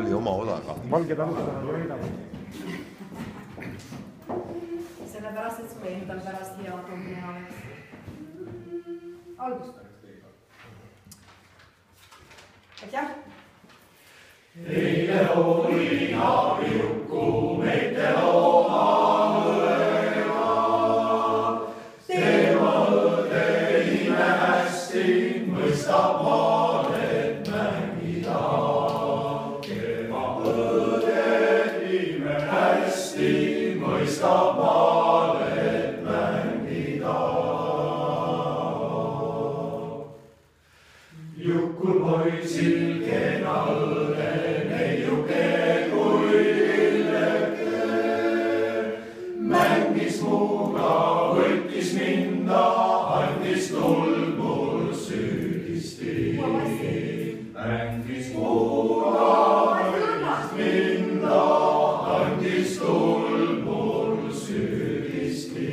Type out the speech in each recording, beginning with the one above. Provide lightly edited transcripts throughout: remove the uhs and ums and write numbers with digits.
oli oma odaga. Valged alustavad võidavad. Sellepärast, et su endal pärast hea tunne oleks. Algustame. Jah. Eile oli naabriukku meite oma õega. Tema õde ime hästi mõistab maalet mängida. Tema õde ime hästi mõistab maalet mängida. Jukul poisil kena õde, neiuke kui lilleke. Mängis muuga, võttis minda, andis tuld mul süüdisti. Mängis muuga, võttis minda, andis tuld mul süüdisti.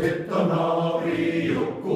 Et on naabri Juku